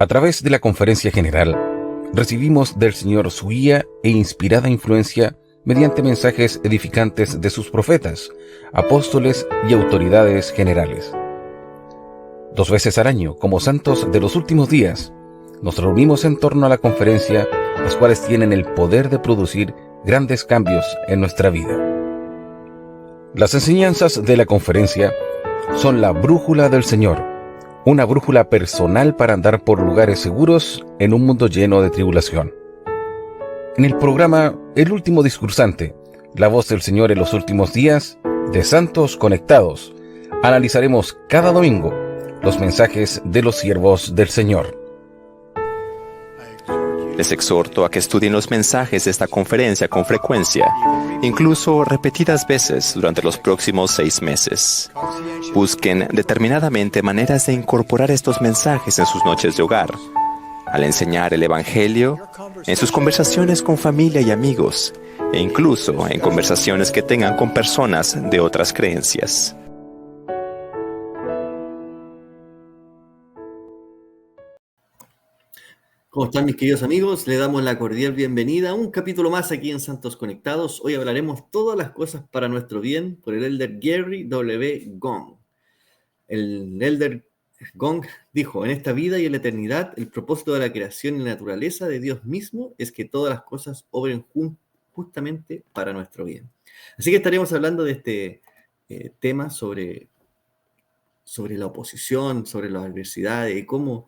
A través de la conferencia general, recibimos del Señor su guía e inspirada influencia mediante mensajes edificantes de sus profetas, apóstoles y autoridades generales. 2 veces al año, como santos de los últimos días, nos reunimos en torno a la conferencia, las cuales tienen el poder de producir grandes cambios en nuestra vida. Las enseñanzas de la conferencia son la brújula del Señor, una brújula personal para andar por lugares seguros en un mundo lleno de tribulación. En el programa El último discursante, la voz del Señor en los últimos días, de Santos Conectados, analizaremos cada domingo los mensajes de los siervos del Señor. Les exhorto a que estudien los mensajes de esta conferencia con frecuencia, incluso repetidas veces durante los próximos 6 meses. Busquen determinadamente maneras de incorporar estos mensajes en sus noches de hogar, al enseñar el Evangelio, en sus conversaciones con familia y amigos, e incluso en conversaciones que tengan con personas de otras creencias. ¿Cómo están mis queridos amigos? Le damos la cordial bienvenida a un capítulo más aquí en Santos Conectados. Hoy hablaremos todas las cosas para nuestro bien por el elder Gary W. Gong. El elder Gong dijo, en esta vida y en la eternidad, el propósito de la creación y la naturaleza de Dios mismo es que todas las cosas obren justamente para nuestro bien. Así que estaremos hablando de este tema sobre la oposición, sobre las adversidades y cómo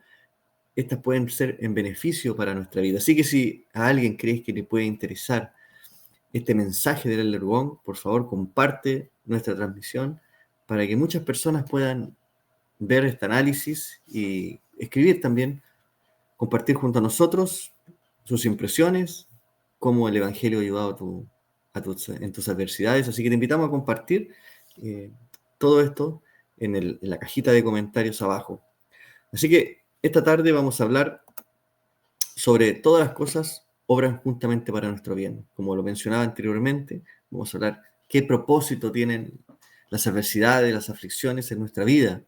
estas pueden ser en beneficio para nuestra vida. Así que si a alguien crees que le puede interesar este mensaje del elder Gong, por favor comparte nuestra transmisión para que muchas personas puedan ver este análisis y escribir también, compartir junto a nosotros sus impresiones, cómo el Evangelio ha ayudado en tus adversidades. Así que te invitamos a compartir todo esto en la cajita de comentarios abajo. Así que esta tarde vamos a hablar sobre todas las cosas obran juntamente para nuestro bien. Como lo mencionaba anteriormente, vamos a hablar qué propósito tienen las adversidades, las aflicciones en nuestra vida.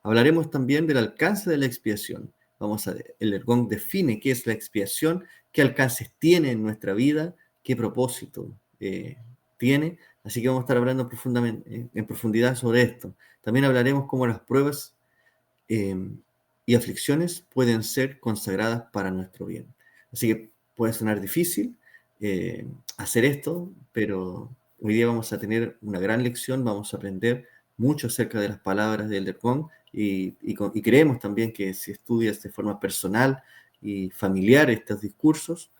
Hablaremos también del alcance de la expiación. El Ergón define qué es la expiación, qué alcances tiene en nuestra vida, qué propósito tiene. Así que vamos a estar hablando en profundidad sobre esto. También hablaremos cómo las pruebas y aflicciones pueden ser consagradas para nuestro bien. Así que puede sonar difícil hacer esto, pero hoy día vamos a tener una gran lección, vamos a aprender mucho acerca de las palabras del Elder Gong y creemos también que si estudias de forma personal y familiar estos discursos,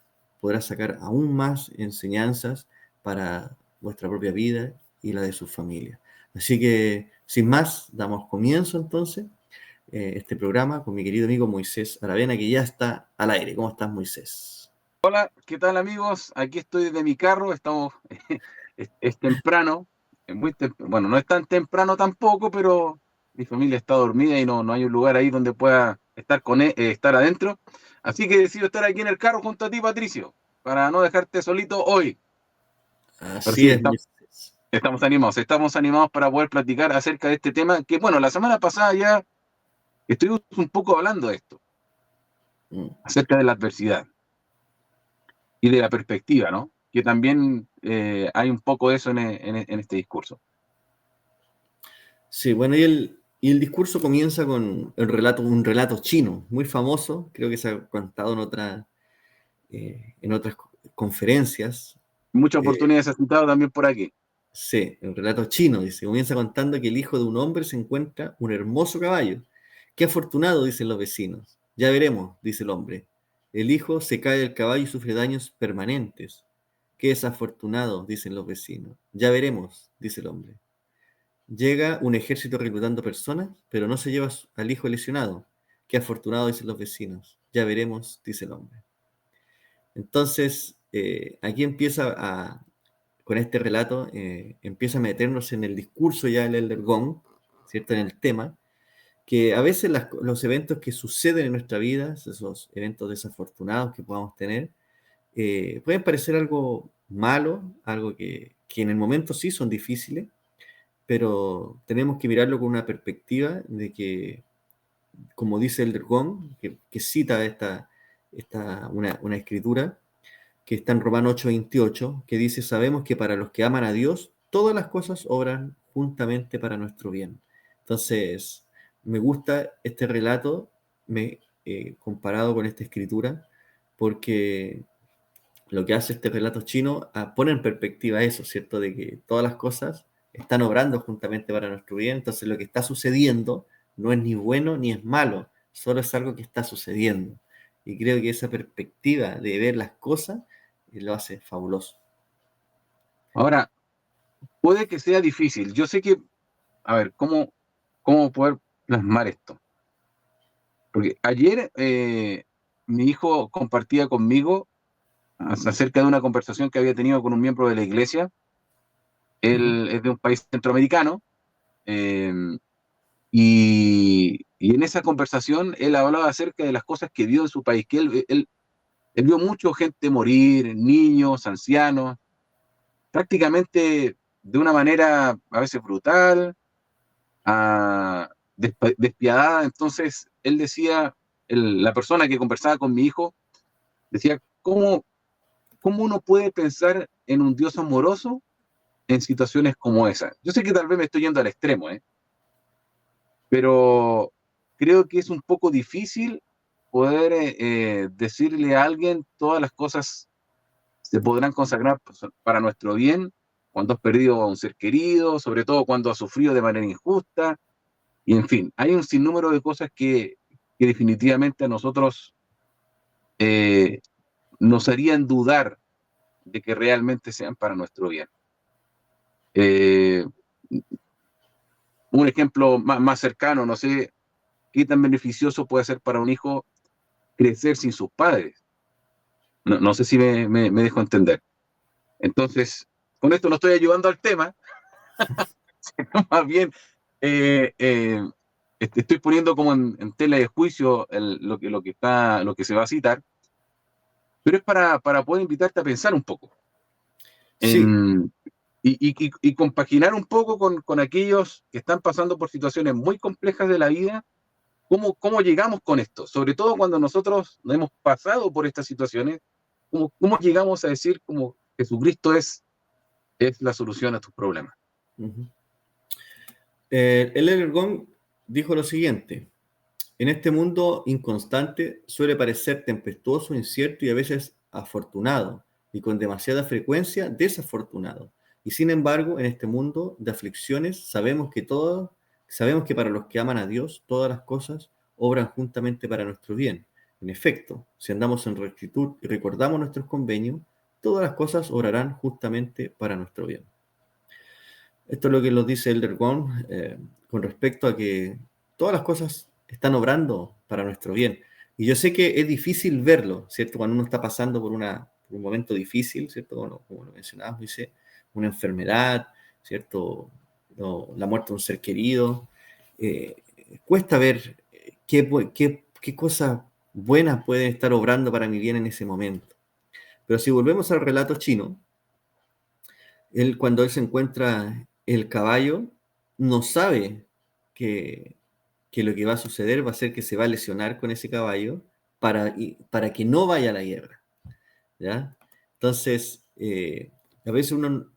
podrás sacar aún más enseñanzas para vuestra propia vida y la de su familia. Así que, sin más, damos comienzo entonces este programa con mi querido amigo Moisés Aravena, que ya está al aire. ¿Cómo estás, Moisés? Hola, ¿qué tal amigos? Aquí estoy desde mi carro, estamos, es temprano, bueno, no es tan temprano tampoco, pero mi familia está dormida y no hay un lugar ahí donde pueda estar adentro. Así que decido estar aquí en el carro junto a ti, Patricio, para no dejarte solito hoy. Pero Así sí, es, Moisés. estamos animados para poder platicar acerca de este tema, que bueno, la semana pasada ya estuvimos un poco hablando de esto, acerca de la adversidad y de la perspectiva, ¿no? Que también hay un poco de eso en este discurso. Sí, bueno, y el discurso comienza con un relato chino, muy famoso, creo que se ha contado en otras conferencias. Muchas Eh, oportunidades has citado también por aquí. sí, el relato chino, dice, comienza contando que el hijo de un hombre se encuentra un hermoso caballo. Qué afortunado, dicen los vecinos. Ya veremos, dice el hombre. El hijo se cae del caballo y sufre daños permanentes. Qué desafortunado, dicen los vecinos. Ya veremos, dice el hombre. Llega un ejército reclutando personas, pero no se lleva al hijo lesionado. Qué afortunado, dicen los vecinos. Ya veremos, dice el hombre. Entonces, aquí con este relato, empieza a meternos en el discurso ya del Elder Gong, ¿cierto? En el tema, que a veces los eventos que suceden en nuestra vida, esos eventos desafortunados que podamos tener, pueden parecer algo malo, algo que en el momento sí son difíciles, pero tenemos que mirarlo con una perspectiva como dice el Gong, que cita una escritura que está en Romanos 8:28, que dice: sabemos que para los que aman a Dios, todas las cosas obran juntamente para nuestro bien. Entonces, me gusta este relato comparado con esta escritura, porque lo que hace este relato chino pone en perspectiva eso, ¿cierto? De que todas las cosas están obrando juntamente para nuestro bien. Entonces, lo que está sucediendo no es ni bueno ni es malo, solo es algo que está sucediendo. Y creo que esa perspectiva de ver las cosas lo hace fabuloso. Ahora, puede que sea difícil. Yo sé que, a ver, ¿cómo poder plasmar esto? Porque ayer mi hijo compartía conmigo acerca de una conversación que había tenido con un miembro de la iglesia. Él es de un país centroamericano, eh, y en esa conversación él hablaba acerca de las cosas que vio en su país, que él vio mucha gente morir, niños, ancianos, prácticamente de una manera a veces brutal, despiadada. Entonces él decía, la persona que conversaba con mi hijo, decía, ¿cómo uno puede pensar en un Dios amoroso en situaciones como esa? Yo sé que tal vez me estoy yendo al extremo, pero creo que es un poco difícil poder decirle a alguien todas las cosas se podrán consagrar para nuestro bien cuando has perdido a un ser querido, sobre todo cuando has sufrido de manera injusta, y en fin, hay un sinnúmero de cosas que definitivamente a nosotros eh, nos harían dudar de que realmente sean para nuestro bien. Eh, un ejemplo más cercano, no sé qué tan beneficioso puede ser para un hijo crecer sin sus padres. No sé si me dejo entender. Entonces, con esto no estoy ayudando al tema, sino más bien eh, eh, estoy poniendo como en tela de juicio lo que se va a citar, pero es para poder invitarte a pensar un poco Sí, en, y compaginar un poco con aquellos que están pasando por situaciones muy complejas de la vida. ¿Cómo llegamos con esto? Sobre todo cuando nosotros no hemos pasado por estas situaciones, ¿cómo llegamos a decir como Jesucristo es la solución a tus problemas? el Ergon dijo lo siguiente: en este mundo inconstante suele parecer tempestuoso, incierto y a veces afortunado, y con demasiada frecuencia desafortunado. Y sin embargo, en este mundo de aflicciones sabemos que para los que aman a Dios, todas las cosas obran juntamente para nuestro bien. En efecto, si andamos en rectitud y recordamos nuestros convenios, todas las cosas obrarán justamente para nuestro bien. Esto es lo que nos dice Elder Wong con respecto a que todas las cosas están obrando para nuestro bien. Y yo sé que es difícil verlo, ¿cierto? Cuando uno está pasando por un momento difícil, ¿cierto? Como lo mencionabas, dice, una enfermedad, ¿cierto? O la muerte de un ser querido. eh, Cuesta ver qué cosas buenas pueden estar obrando para mi bien en ese momento. Pero si volvemos al relato chino, cuando él se encuentra el caballo, no sabe que, que lo que va a suceder va a ser que se va a lesionar con ese caballo para que no vaya a la guerra, ¿ya? Entonces, a veces uno,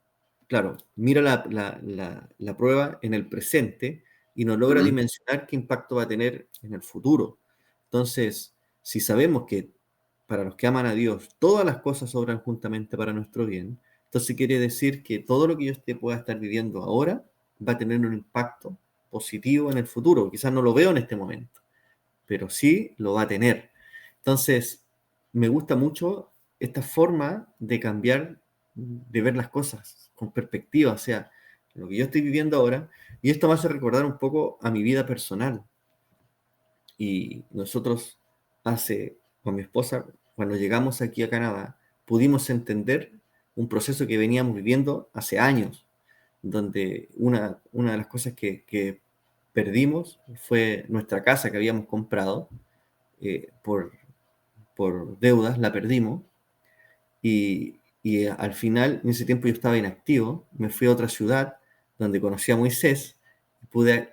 claro, mira la prueba en el presente y no logra ¿Mm? dimensionar qué impacto va a tener en el futuro. Entonces, si sabemos que para los que aman a Dios, todas las cosas obran juntamente para nuestro bien, entonces quiere decir que todo lo que yo pueda estar viviendo ahora va a tener un impacto positivo en el futuro. Quizás no lo veo en este momento, pero sí lo va a tener. Entonces, me gusta mucho esta forma de cambiar, de ver las cosas con perspectiva, o sea, lo que yo estoy viviendo ahora, y esto me hace recordar un poco a mi vida personal. Y nosotros con mi esposa, cuando llegamos aquí a Canadá, pudimos entender un proceso que veníamos viviendo hace años, donde una de las cosas que perdimos fue nuestra casa que habíamos comprado por deudas, la perdimos. Y al final, en ese tiempo yo estaba inactivo, me fui a otra ciudad donde conocí a Moisés,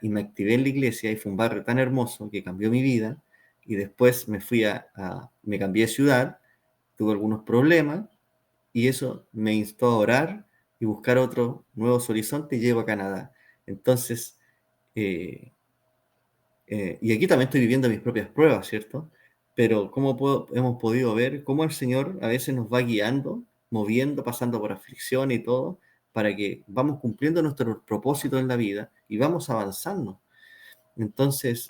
y me activé en la iglesia y fue un barrio tan hermoso que cambió mi vida. Y después me cambié de ciudad, tuve algunos problemas y eso me instó a orar y buscar otros nuevos horizontes y llego a Canadá. Entonces, eh, y aquí también estoy viviendo mis propias pruebas, ¿cierto? Pero hemos podido ver cómo el Señor a veces nos va guiando, moviendo, pasando por aflicción y todo, para que vamos cumpliendo nuestros propósitos en la vida y vamos avanzando. Entonces,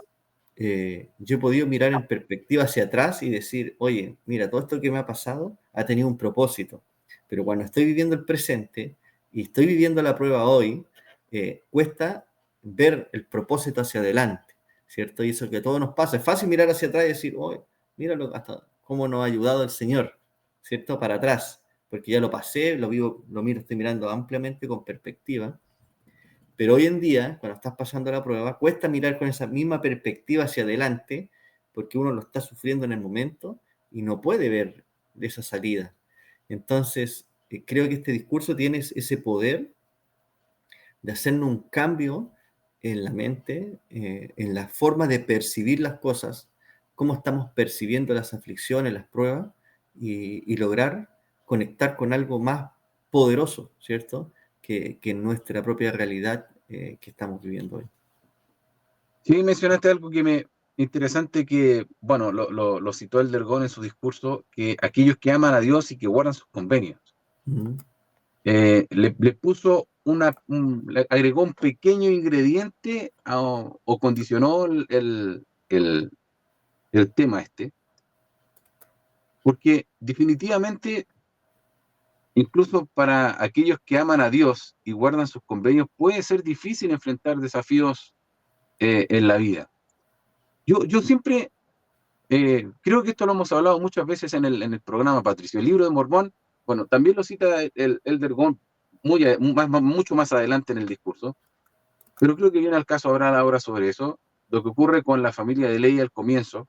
yo he podido mirar en perspectiva hacia atrás y decir, oye, mira, todo esto que me ha pasado ha tenido un propósito, pero cuando estoy viviendo el presente y estoy viviendo la prueba hoy, cuesta ver el propósito hacia adelante, ¿cierto? Y eso que a todos nos pasa. Es fácil mirar hacia atrás y decir, oye, míralo hasta cómo nos ha ayudado el Señor, ¿cierto? Para atrás, porque ya lo pasé, lo vivo, lo miro, estoy mirando ampliamente con perspectiva. Pero hoy en día, cuando estás pasando la prueba, cuesta mirar con esa misma perspectiva hacia adelante, porque uno lo está sufriendo en el momento y no puede ver esa salida. Entonces, creo que este discurso tiene ese poder de hacernos un cambio en la mente, en la forma de percibir las cosas, cómo estamos percibiendo las aflicciones, las pruebas, y lograr conectar con algo más poderoso, ¿cierto? Que nuestra propia realidad que estamos viviendo hoy. Sí, mencionaste algo que me interesante que, bueno, lo citó el Dergón en su discurso, que aquellos que aman a Dios y que guardan sus convenios. Uh-huh. Le puso le agregó un pequeño ingrediente o condicionó el tema este, porque definitivamente, incluso para aquellos que aman a Dios y guardan sus convenios, puede ser difícil enfrentar desafíos en la vida. Yo siempre creo que esto lo hemos hablado muchas veces en el programa, Patricio. El libro de Mormón, bueno, también lo cita el Dergón mucho más adelante en el discurso, pero creo que viene al caso hablar ahora sobre eso. Lo que ocurre con la familia de Lehi al comienzo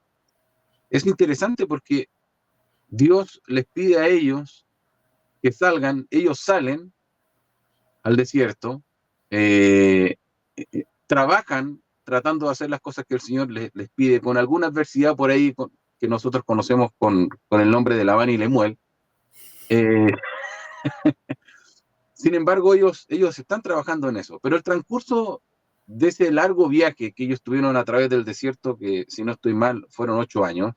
es interesante porque Dios les pide a ellos que salgan, ellos salen al desierto, trabajan tratando de hacer las cosas que el Señor les pide, con alguna adversidad por ahí que nosotros conocemos con el nombre de Labán y Lemuel. Sin embargo, ellos están trabajando en eso, pero el transcurso de ese largo viaje que ellos tuvieron a través del desierto, que si no estoy mal, fueron 8 años,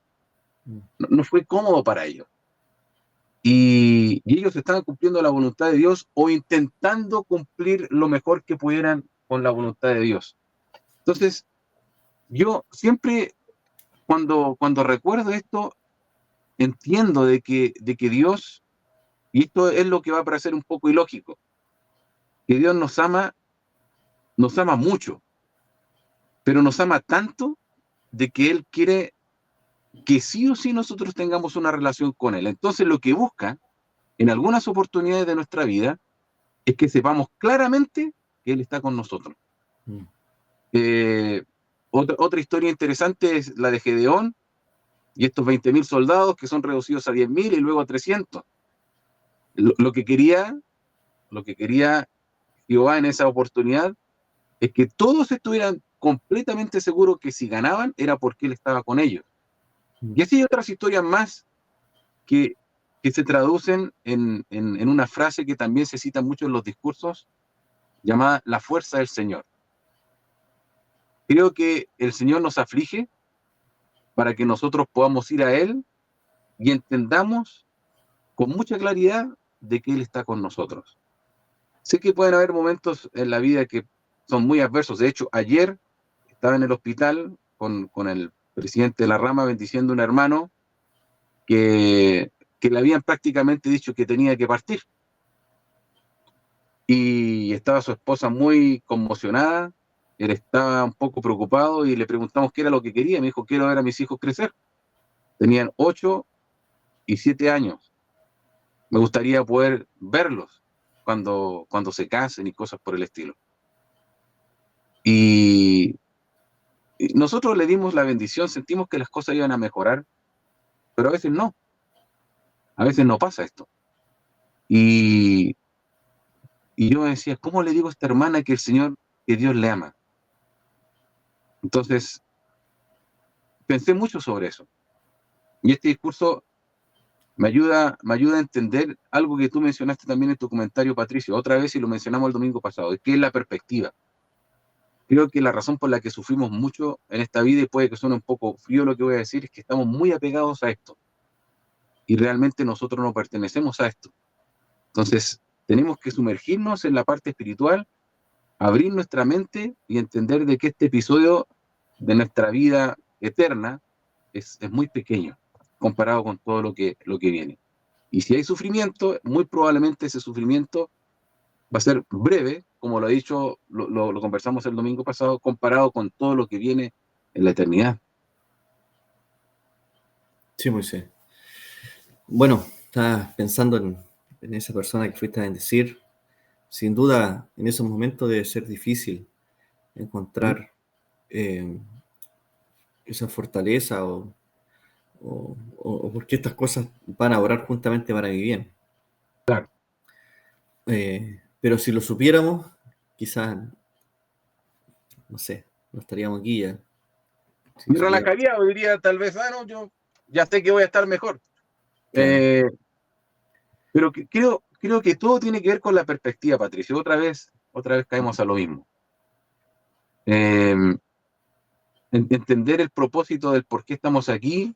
no fue cómodo para ellos. Y ellos estaban cumpliendo la voluntad de Dios o intentando cumplir lo mejor que pudieran con la voluntad de Dios. Entonces, yo siempre, cuando recuerdo esto, entiendo de que Dios, y esto es lo que va a parecer un poco ilógico, que Dios nos ama mucho, pero nos ama tanto de que Él quiere que sí o sí nosotros tengamos una relación con Él. Entonces, lo que busca en algunas oportunidades de nuestra vida es que sepamos claramente que Él está con nosotros. Otra historia interesante es la de Gedeón y estos 20.000 soldados que son reducidos a 10.000 y luego a 300. Lo que quería Jehová en esa oportunidad es que todos estuvieran completamente seguros que si ganaban era porque Él estaba con ellos. Y así hay otras historias más que se traducen en una frase que también se cita mucho en los discursos, llamada la fuerza del Señor. Creo que el Señor nos aflige para que nosotros podamos ir a Él y entendamos con mucha claridad de que Él está con nosotros. Sé que pueden haber momentos en la vida que son muy adversos. De hecho, ayer estaba en el hospital con el presidente de la rama bendiciendo a un hermano que le habían prácticamente dicho que tenía que partir. Y estaba su esposa muy conmocionada, él estaba un poco preocupado y le preguntamos qué era lo que quería. Me dijo, quiero ver a mis hijos crecer. Tenían 8 y 7 años. Me gustaría poder verlos cuando se casen y cosas por el estilo. Y nosotros le dimos la bendición, sentimos que las cosas iban a mejorar, pero a veces no. A veces no pasa esto. Y yo decía, ¿cómo le digo a esta hermana que Dios le ama? Entonces, pensé mucho sobre eso. Y este discurso me ayuda a entender algo que tú mencionaste también en tu comentario, Patricio, otra vez, y lo mencionamos el domingo pasado, que es la perspectiva. Creo que la razón por la que sufrimos mucho en esta vida, y puede que suene un poco frío lo que voy a decir, es que estamos muy apegados a esto. Y realmente nosotros no pertenecemos a esto. Entonces, tenemos que sumergirnos en la parte espiritual, abrir nuestra mente y entender de que este episodio de nuestra vida eterna es muy pequeño comparado con todo lo que viene. Y si hay sufrimiento, muy probablemente ese sufrimiento va a ser breve, como lo he dicho, lo conversamos el domingo pasado, comparado con todo lo que viene en la eternidad. Sí, Moisés. Bueno, estaba pensando en esa persona que fuiste a bendecir. Sin duda, en esos momentos debe ser difícil ¿Mm? encontrar esa fortaleza o porque estas cosas van a orar juntamente para mi bien. Claro. Pero si lo supiéramos, quizás, no sé, no estaríamos aquí ya. Si Me supiéramos. relajaría o diría tal vez, no, yo ya sé que voy a estar mejor. Claro. Eh, pero creo que todo tiene que ver con la perspectiva, Patricio. Otra vez caemos a lo mismo. Eh, entender el propósito del por qué estamos aquí,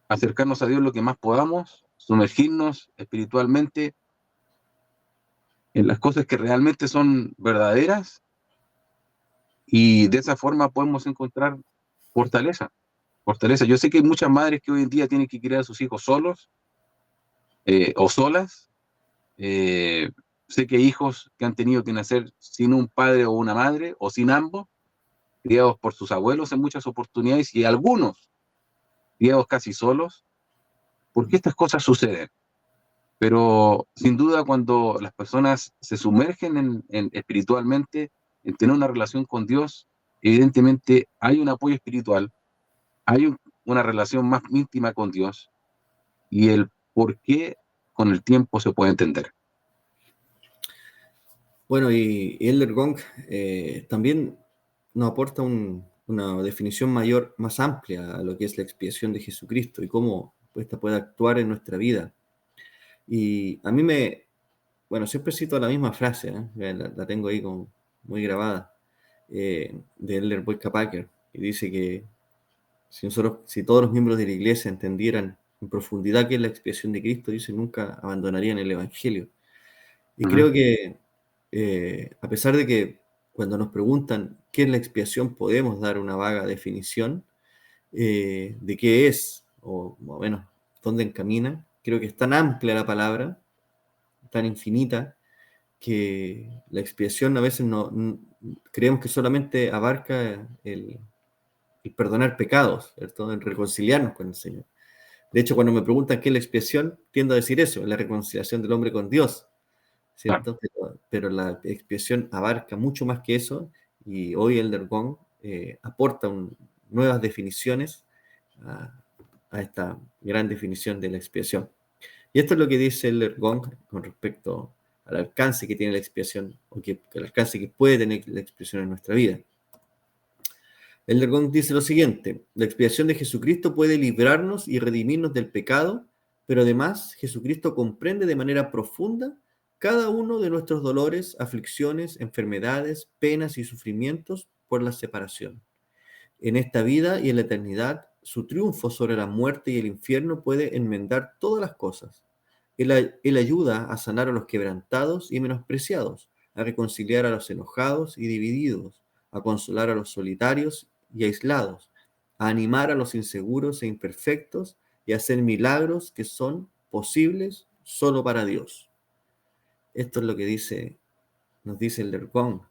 acercarnos a Dios lo que más podamos, sumergirnos espiritualmente en las cosas que realmente son verdaderas, y de esa forma podemos encontrar fortaleza. Fortaleza. Yo sé que hay muchas madres que hoy en día tienen que criar a sus hijos solos o solas. Eh, sé que hay hijos que han tenido que nacer sin un padre o una madre, o sin ambos, criados por sus abuelos en muchas oportunidades, y algunos criados casi solos, porque estas cosas suceden. Pero sin duda, cuando las personas se sumergen espiritualmente, en tener una relación con Dios, evidentemente hay un apoyo espiritual, hay una relación más íntima con Dios, y el por qué con el tiempo se puede entender. Bueno, y Elder Gong también nos aporta una definición mayor, más amplia a lo que es la expiación de Jesucristo y cómo esta puede actuar en nuestra vida. Y a mí bueno, siempre cito la misma frase, la tengo ahí como muy grabada, de Elder Boyka Packer, que dice que si todos los miembros de la iglesia entendieran en profundidad qué es la expiación de Cristo, dice, nunca abandonarían el Evangelio. Y Ujú. creo que a pesar de que cuando nos preguntan qué es la expiación, podemos dar una vaga definición de qué es, o más o menos dónde encamina, creo que es tan amplia la palabra, tan infinita, que la expiación a veces creemos que solamente abarca el perdonar pecados, ¿cierto? El reconciliarnos con el Señor. De hecho, cuando me preguntan qué es la expiación, tiendo a decir eso, la reconciliación del hombre con Dios, Claro. ¿cierto? Pero la expiación abarca mucho más que eso, y hoy el Dergón aporta nuevas definiciones a, a esta gran definición de la expiación. Y esto es lo que dice el Ergon con respecto al alcance que tiene la expiación, o el alcance que puede tener la expiación en nuestra vida. El Ergon dice lo siguiente: la expiación de Jesucristo puede librarnos y redimirnos del pecado, pero además Jesucristo comprende de manera profunda cada uno de nuestros dolores, aflicciones, enfermedades, penas y sufrimientos por la separación. En esta vida y en la eternidad, su triunfo sobre la muerte y el infierno puede enmendar todas las cosas. Él ayuda a sanar a los quebrantados y menospreciados, a reconciliar a los enojados y divididos, a consolar a los solitarios y aislados, a animar a los inseguros e imperfectos y a hacer milagros que son posibles solo para Dios. Esto es lo que nos dice el Lercón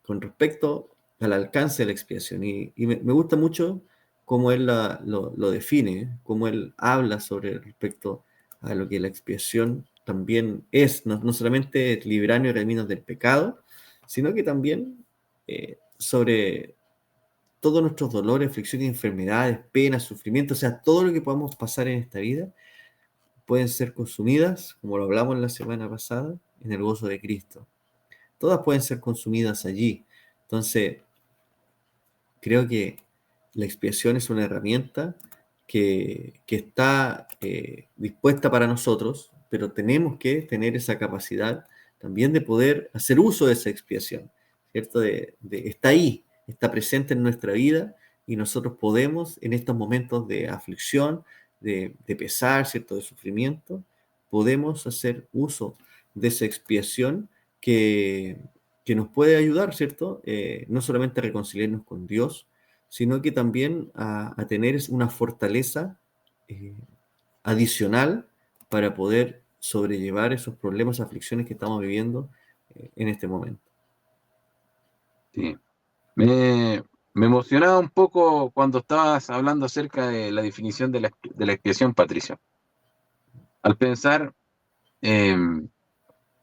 con respecto al alcance de la expiación. Y me gusta mucho cómo él lo define, cómo él habla sobre respecto a lo que la expiación también es, no solamente librarnos y redimirnos del pecado, sino que también sobre todos nuestros dolores, aflicciones, enfermedades, penas, sufrimientos, o sea, todo lo que podamos pasar en esta vida pueden ser consumidas, como lo hablamos la semana pasada, en el gozo de Cristo. Todas pueden ser consumidas allí. Entonces, creo que la expiación es una herramienta que está dispuesta para nosotros, pero tenemos que tener esa capacidad también de poder hacer uso de esa expiación, ¿cierto? Está ahí, está presente en nuestra vida y nosotros podemos, en estos momentos de aflicción, de pesar, ¿cierto? De sufrimiento, podemos hacer uso de esa expiación que, que nos puede ayudar, ¿cierto? No solamente a reconciliarnos con Dios, sino que también a tener una fortaleza eh, adicional para poder sobrellevar esos problemas, aflicciones que estamos viviendo en este momento. Sí. Me emocionaba un poco cuando estabas hablando acerca de la definición de la expiación, Patricio. Al pensar en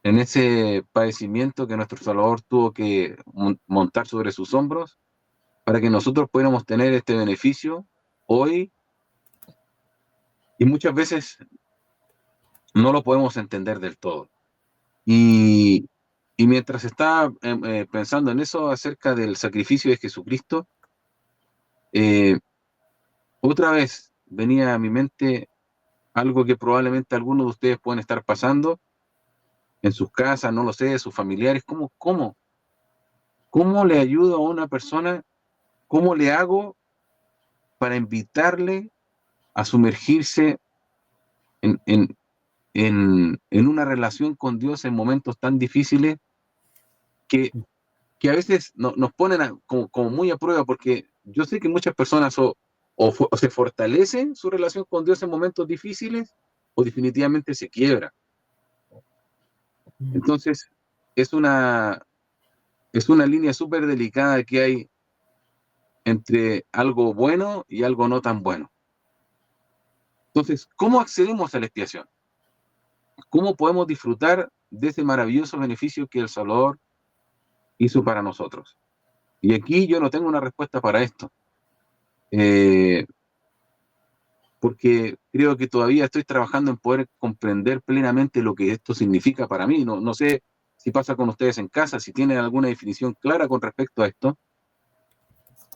ese padecimiento que nuestro Salvador tuvo que montar sobre sus hombros para que nosotros pudiéramos tener este beneficio hoy, y muchas veces no lo podemos entender del todo. Y, y mientras estaba pensando en eso acerca del sacrificio de Jesucristo, eh, otra vez venía a mi mente algo que probablemente algunos de ustedes pueden estar pasando en sus casas, no lo sé, sus familiares. ¿Cómo le ayudo a una persona? ¿Cómo le hago para invitarle a sumergirse en, en, en una relación con Dios en momentos tan difíciles que, que a veces nos ponen como muy a prueba? Porque yo sé que muchas personas o se fortalecen su relación con Dios en momentos difíciles o definitivamente se quiebra. Entonces, es una, es una línea súper delicada que hay entre algo bueno y algo no tan bueno. Entonces, ¿cómo accedemos a la expiación? ¿Cómo podemos disfrutar de ese maravilloso beneficio que el Salvador hizo para nosotros? Y aquí yo no tengo una respuesta para esto, eh, porque creo que todavía estoy trabajando en poder comprender plenamente lo que esto significa para mí. No sé si pasa con ustedes en casa, si tienen alguna definición clara con respecto a esto,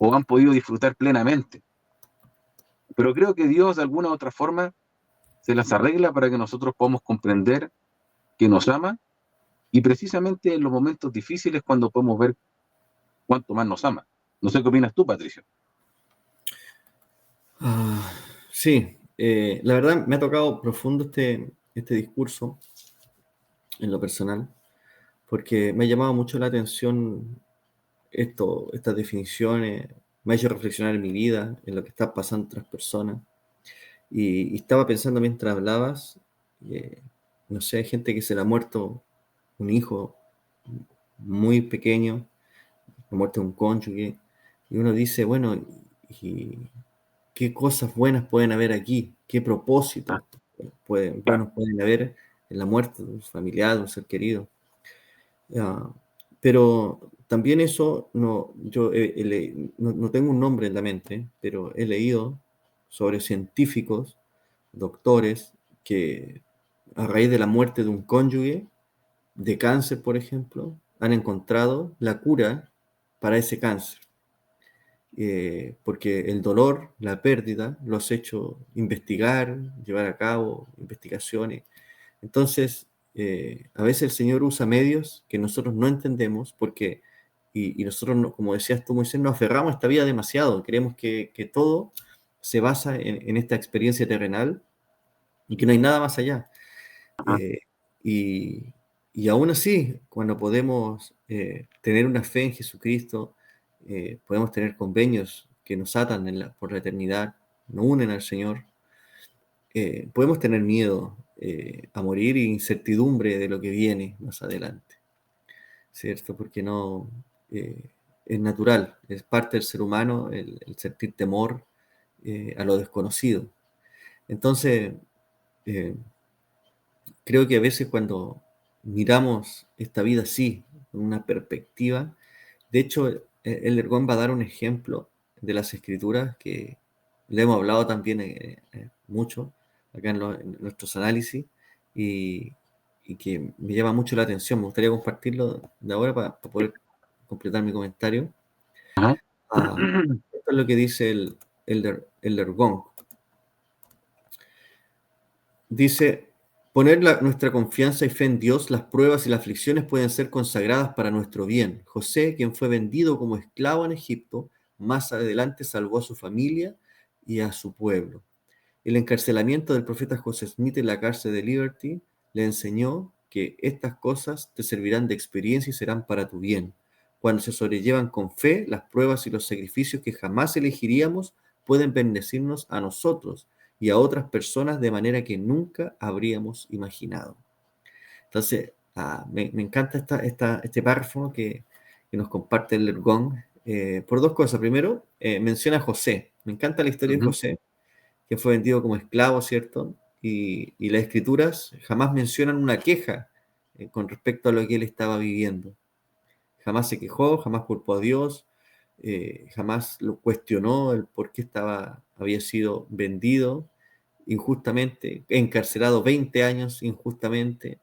o han podido disfrutar plenamente. Pero creo que Dios de alguna u otra forma se las arregla para que nosotros podamos comprender que nos ama, y precisamente en los momentos difíciles cuando podemos ver cuánto más nos ama. No sé qué opinas tú, Patricio. Sí, la verdad me ha tocado profundo este discurso en lo personal, porque me ha llamado mucho la atención estas definiciones, me ha hecho reflexionar en mi vida, en lo que está pasando otras personas. Y estaba pensando mientras hablabas, eh, no sé, hay gente que se le ha muerto un hijo muy pequeño, la muerte de un cónyuge, y uno dice, bueno, ¿y qué cosas buenas pueden haber aquí? ¿Qué propósitos Claro. buenos pueden haber en la muerte de un familiar, de un ser querido? Ah, pero también eso, no tengo un nombre en la mente, pero he leído sobre científicos, doctores, que a raíz de la muerte de un cónyuge, de cáncer, por ejemplo, han encontrado la cura para ese cáncer. Porque el dolor, la pérdida, lo has hecho investigar, llevar a cabo investigaciones. Entonces, a veces el Señor usa medios que nosotros no entendemos porque, y nosotros, como decías tú, Moisés, nos aferramos a esta vida demasiado. Creemos que todo se basa en esta experiencia terrenal y que no hay nada más allá. Ajá. Eh, y, y aún así, cuando podemos tener una fe en Jesucristo, podemos tener convenios que nos atan por la eternidad, nos unen al Señor, podemos tener miedo a morir e incertidumbre de lo que viene más adelante, ¿cierto? Porque no es natural, es parte del ser humano el sentir temor a lo desconocido. Entonces, eh, creo que a veces cuando miramos esta vida así, con una perspectiva, de hecho, el Ergón va a dar un ejemplo de las escrituras que le hemos hablado también mucho acá en nuestros análisis y, y que me llama mucho la atención. Me gustaría compartirlo de ahora para poder completar mi comentario. Ajá. Esto es lo que dice el Elder Gong. Dice, poner nuestra confianza y fe en Dios, las pruebas y las aflicciones pueden ser consagradas para nuestro bien. José, quien fue vendido como esclavo en Egipto, más adelante salvó a su familia y a su pueblo. El encarcelamiento del profeta José Smith en la cárcel de Liberty le enseñó que estas cosas te servirán de experiencia y serán para tu bien. Cuando se sobrellevan con fe, las pruebas y los sacrificios que jamás elegiríamos pueden bendecirnos a nosotros y a otras personas de manera que nunca habríamos imaginado. Entonces, me encanta este párrafo que nos comparte el Lergón por dos cosas. Primero, menciona a José. Me encanta la historia de José, que fue vendido como esclavo, ¿cierto? Y las escrituras jamás mencionan una queja con respecto a lo que él estaba viviendo. Jamás se quejó, jamás culpó a Dios, jamás lo cuestionó el por qué había sido vendido injustamente, encarcelado 20 años injustamente,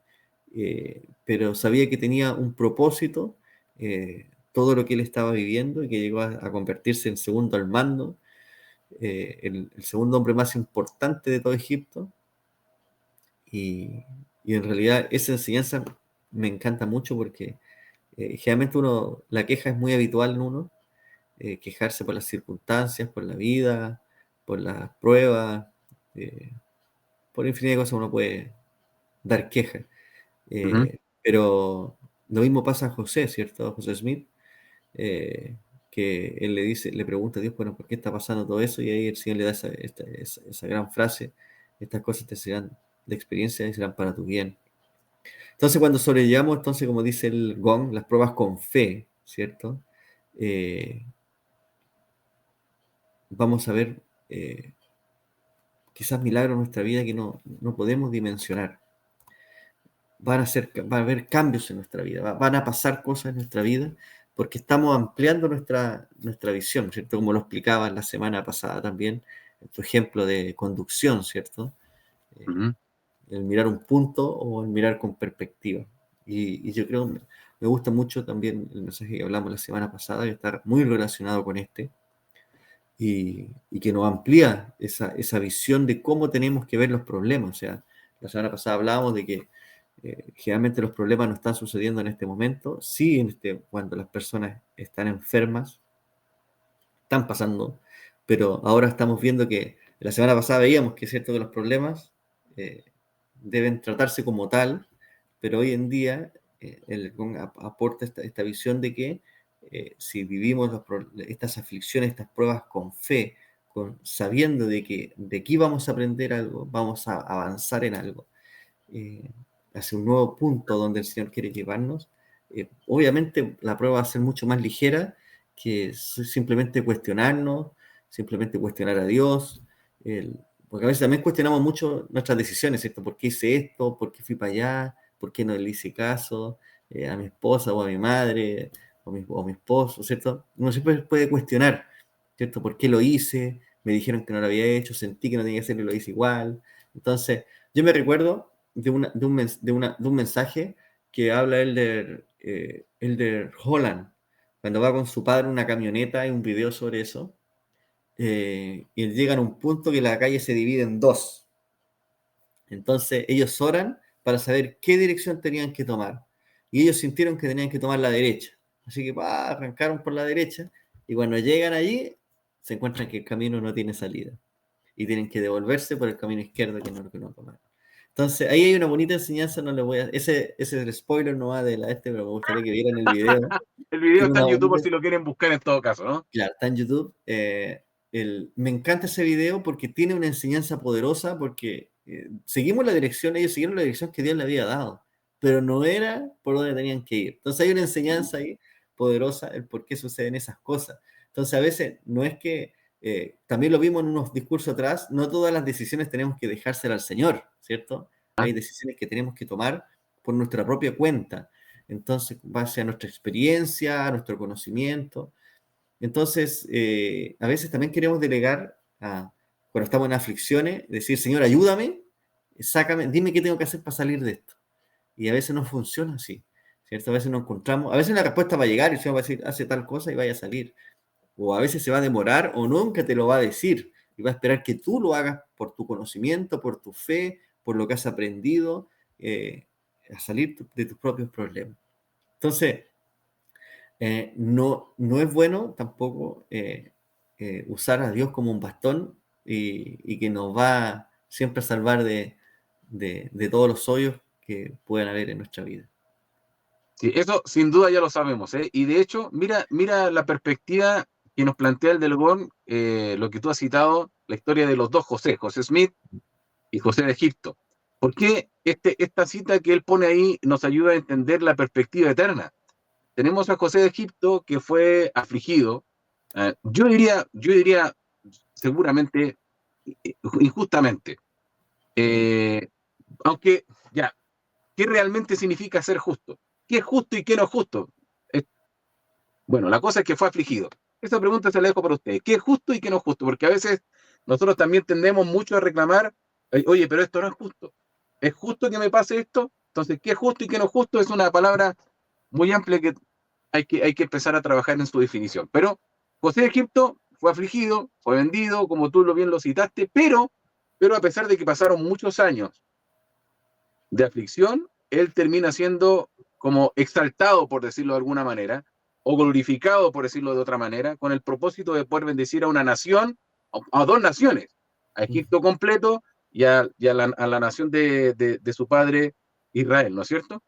pero sabía que tenía un propósito, todo lo que él estaba viviendo y que llegó a convertirse en segundo al mando, el segundo hombre más importante de todo Egipto. Y en realidad esa enseñanza me encanta mucho porque generalmente la queja es muy habitual en uno, quejarse por las circunstancias, por la vida, por las pruebas, por infinidad de cosas uno puede dar queja. Pero lo mismo pasa a José, ¿cierto? A José Smith, que él le pregunta a Dios, bueno, ¿por qué está pasando todo eso? Y ahí el Señor le da esa gran frase, estas cosas te serán de experiencia y serán para tu bien. Entonces, cuando sobrellevamos, entonces, como dice el Gong, las pruebas con fe, ¿cierto? Vamos a ver quizás milagros en nuestra vida que no podemos dimensionar. Va a haber cambios en nuestra vida, van a pasar cosas en nuestra vida porque estamos ampliando nuestra visión, ¿cierto? Como lo explicaba la semana pasada también, tu ejemplo de conducción, ¿cierto? El mirar un punto o el mirar con perspectiva. Y yo creo, me gusta mucho también el mensaje que hablamos la semana pasada, que está muy relacionado con y que nos amplía esa visión de cómo tenemos que ver los problemas. O sea, la semana pasada hablábamos de que generalmente los problemas no están sucediendo en este momento, sí cuando las personas están enfermas, están pasando, pero ahora estamos viendo que la semana pasada veíamos que es cierto que los problemas deben tratarse como tal, pero hoy en día el aporta esta visión de que si vivimos estas aflicciones, estas pruebas con fe, sabiendo de que de aquí vamos a aprender algo, vamos a avanzar en algo, hacia un nuevo punto donde el Señor quiere llevarnos, obviamente la prueba va a ser mucho más ligera que simplemente cuestionarnos, simplemente cuestionar a Dios, porque a veces también cuestionamos mucho nuestras decisiones, ¿cierto? ¿Por qué hice esto? ¿Por qué fui para allá? ¿Por qué no le hice caso a mi esposa o a mi madre o mi esposo, ¿cierto? Uno siempre puede cuestionar, ¿cierto? ¿Por qué lo hice? Me dijeron que no lo había hecho, sentí que no tenía que hacerlo y lo hice igual. Entonces, yo me recuerdo de un mensaje que habla Elder Holland, cuando va con su padre en una camioneta, hay un video sobre eso, y llegan a un punto que la calle se divide en dos. Entonces ellos oran para saber qué dirección tenían que tomar. Y ellos sintieron que tenían que tomar la derecha. Así que arrancaron por la derecha y cuando llegan allí se encuentran que el camino no tiene salida. Y tienen que devolverse por el camino izquierdo que no tomaron. Entonces, ahí hay una bonita enseñanza, no le voy a... Ese es el spoiler, no va de pero me gustaría que vieran el video. El video Tiene está en una YouTube por bonita... si lo quieren buscar en todo caso, ¿no? Claro, está en YouTube. Me encanta ese video porque tiene una enseñanza poderosa, porque seguimos la dirección, ellos siguieron la dirección que Dios le había dado, pero no era por donde tenían que ir. Entonces hay una enseñanza ahí poderosa, el por qué suceden esas cosas. Entonces a veces no es que, también lo vimos en unos discursos atrás, no todas las decisiones tenemos que dejársela al Señor, ¿cierto? Hay decisiones que tenemos que tomar por nuestra propia cuenta. Entonces, base a nuestra experiencia, a nuestro conocimiento. Entonces, a veces también queremos delegar, cuando estamos en aflicciones, decir, Señor, ayúdame, sácame, dime qué tengo que hacer para salir de esto. Y a veces no funciona así, ¿cierto? A veces nos encontramos, a veces la respuesta va a llegar y el Señor va a decir, hace tal cosa y vaya a salir. o a veces se va a demorar o nunca te lo va a decir y va a esperar que tú lo hagas por tu conocimiento, por tu fe, por lo que has aprendido, a salir de tus propios problemas. Entonces, no es bueno tampoco usar a Dios como un bastón y que nos va siempre a salvar de todos los hoyos que puedan haber en nuestra vida. Sí, eso sin duda ya lo sabemos, ¿eh? Y de hecho, mira la perspectiva que nos plantea el Delgón, lo que tú has citado, la historia de los dos José, José Smith y José de Egipto. ¿Por qué esta cita que él pone ahí nos ayuda a entender la perspectiva eterna? Tenemos a José de Egipto que fue afligido, yo diría seguramente injustamente, eh, aunque ya, ¿qué realmente significa ser justo? ¿Qué es justo y qué no es justo? Es, bueno, la cosa es que fue afligido. Esa pregunta se la dejo para ustedes. ¿Qué es justo y qué no es justo? Porque a veces nosotros también tendemos mucho a reclamar, oye, pero esto no es justo. ¿Es justo que me pase esto? Entonces, ¿qué es justo y qué no es justo? Es una palabra muy amplia que hay que empezar a trabajar en su definición. Pero José de Egipto fue afligido, fue vendido, como tú bien lo citaste, pero a pesar de que pasaron muchos años de aflicción, él termina siendo como exaltado, por decirlo de alguna manera, o glorificado, por decirlo de otra manera, con el propósito de poder bendecir a una nación, a dos naciones, a Egipto completo y a la nación de su padre Israel, ¿no es cierto?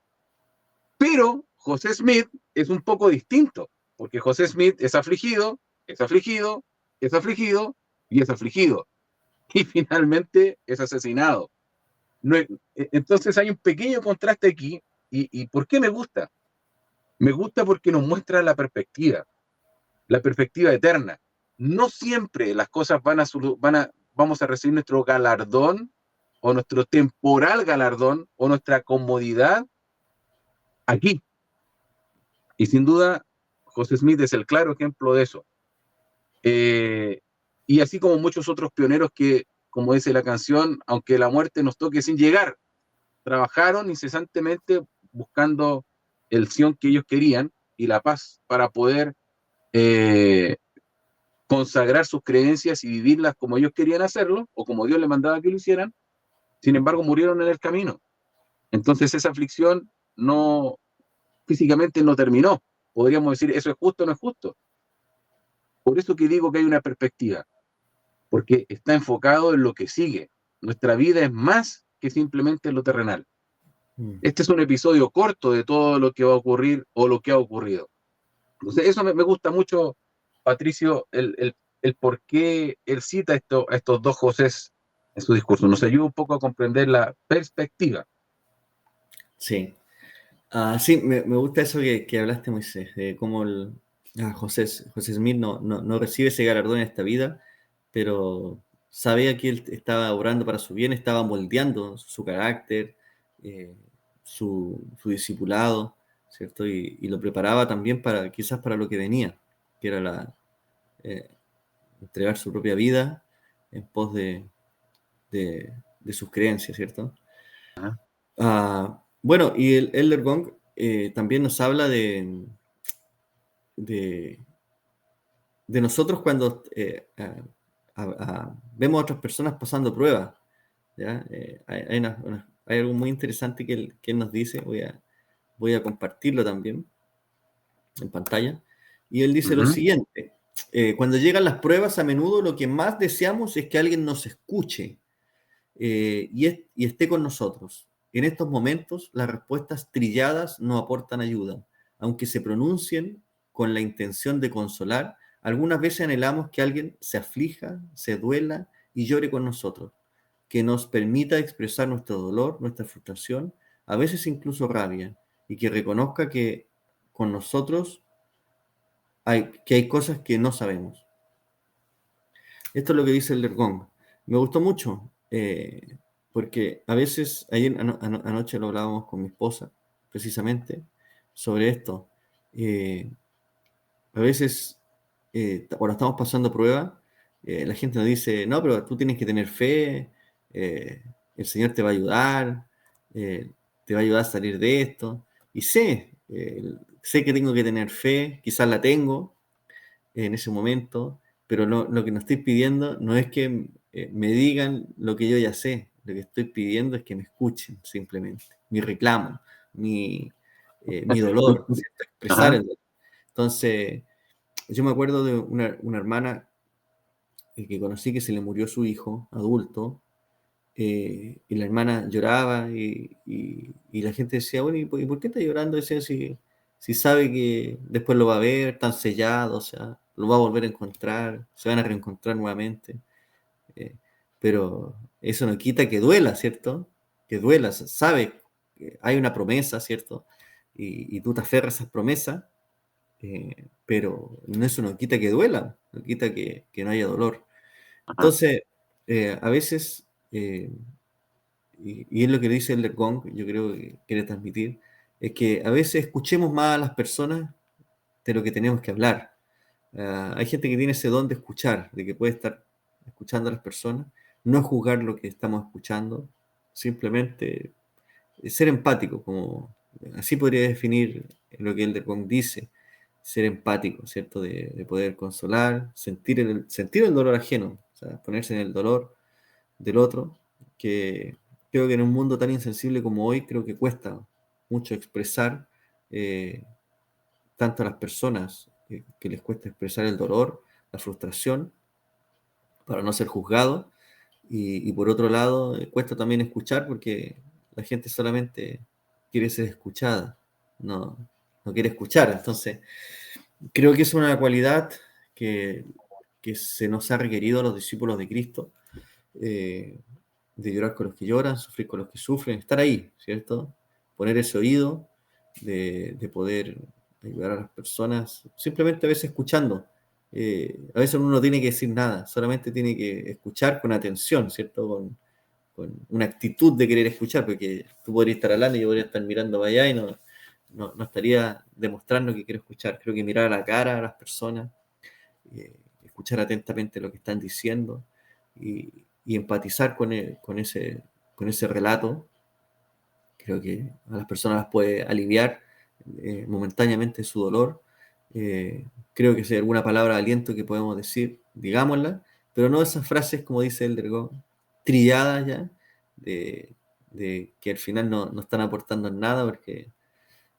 Pero José Smith es un poco distinto, porque José Smith es afligido, es afligido, es afligido y es afligido. Y finalmente es asesinado. No, entonces hay un pequeño contraste aquí. ¿Y por qué me gusta? Me gusta porque nos muestra la perspectiva eterna. No siempre las cosas vamos a recibir nuestro galardón o nuestro temporal galardón o nuestra comodidad aquí. Y sin duda, José Smith es el claro ejemplo de eso. Eh, y así como muchos otros pioneros que, como dice la canción, aunque la muerte nos toque sin llegar, trabajaron incesantemente buscando el Sion que ellos querían y la paz para poder eh, consagrar sus creencias y vivirlas como ellos querían hacerlo o como Dios les mandaba que lo hicieran. Sin embargo, murieron en el camino. Entonces esa aflicción no físicamente no terminó. Podríamos decir, ¿eso es justo o no es justo? Por eso que digo que hay una perspectiva, porque está enfocado en lo que sigue. Nuestra vida es más que simplemente lo terrenal. Este es un episodio corto de todo lo que va a ocurrir o lo que ha ocurrido. Entonces, eso me gusta mucho, Patricio, el por qué él cita a estos dos Josés en su discurso. Nos ayuda un poco a comprender la perspectiva. Sí. Sí, me gusta eso que hablaste, Moisés, de cómo José Smith no recibe ese galardón en esta vida, pero sabía que él estaba obrando para su bien, estaba moldeando su carácter, eh, su discipulado, ¿cierto? Y lo preparaba también quizás para lo que venía, que era eh, entregar su propia vida en pos de sus creencias, ¿cierto? Ajá. Bueno, y el Elder Gong también nos habla de, de nosotros cuando vemos a otras personas pasando pruebas. ¿Ya? Hay algo muy interesante que él nos dice, voy a compartirlo también en pantalla. Y él dice lo Uh-huh. siguiente, cuando llegan las pruebas, a menudo lo que más deseamos es que alguien nos escuche y esté con nosotros. En estos momentos, las respuestas trilladas no aportan ayuda, aunque se pronuncien con la intención de consolar. Algunas veces anhelamos que alguien se aflija, se duela y llore con nosotros, que nos permita expresar nuestro dolor, nuestra frustración, a veces incluso rabia, y que reconozca que con nosotros hay cosas que no sabemos. Esto es lo que dice el Lergón. Me gustó mucho, porque a veces, ayer anoche lo hablábamos con mi esposa, precisamente, sobre esto. A veces, cuando estamos pasando prueba, la gente nos dice, no, pero tú tienes que tener fe, eh, el Señor te va a ayudar, eh, te va a ayudar a salir de esto. Y sé que tengo que tener fe, quizás la tengo, en ese momento, pero lo que no estoy pidiendo no es que me digan lo que yo ya sé, lo que estoy pidiendo es que me escuchen simplemente, mi reclamo, mi dolor, ¿cierto? Expresar Ajá. el dolor. Entonces, yo me acuerdo de una hermana que conocí que se le murió su hijo adulto, y la hermana lloraba y la gente decía, bueno, ¿y por qué está llorando? Decía, si sabe que después lo va a ver, tan sellado, o sea, lo va a volver a encontrar, se van a reencontrar nuevamente. eh, pero eso no quita que duela, ¿cierto? Que duela, sabe que hay una promesa, ¿cierto? Y tú te aferras a esas promesas, pero eso no quita que duela, no quita que no haya dolor. Ajá. Entonces, a veces, y es lo que dice el Gong, yo creo que quiere transmitir, es que a veces escuchemos más a las personas de lo que tenemos que hablar. Hay gente que tiene ese don de escuchar, de que puede estar escuchando a las personas, no juzgar lo que estamos escuchando, simplemente ser empático, como así podría definir lo que el Gong dice, ser empático, ¿cierto? De poder consolar, sentir el dolor ajeno, o sea, ponerse en el dolor del otro, que creo que en un mundo tan insensible como hoy, creo que cuesta mucho expresar, eh, tanto a las personas que les cuesta expresar el dolor, la frustración, para no ser juzgado, y por otro lado, cuesta también escuchar porque la gente solamente quiere ser escuchada, no, no quiere escuchar. Entonces, creo que es una cualidad que, que se nos ha requerido a los discípulos de Cristo, eh, de llorar con los que lloran, sufrir con los que sufren, estar ahí, ¿cierto? Poner ese oído, de poder ayudar a las personas, simplemente a veces escuchando. A veces uno no tiene que decir nada, solamente tiene que escuchar con atención, ¿cierto? Con una actitud de querer escuchar, porque tú podrías estar hablando y yo podría estar mirando para allá y no estaría demostrando que quiero escuchar. Creo que mirar a la cara a las personas, escuchar atentamente lo que están diciendo y empatizar con ese relato, creo que a las personas las puede aliviar momentáneamente su dolor. Creo que si hay alguna palabra de aliento que podemos decir, digámosla, pero no esas frases, como dice el Dergón, trilladas ya, de, de que al final no están aportando en nada, porque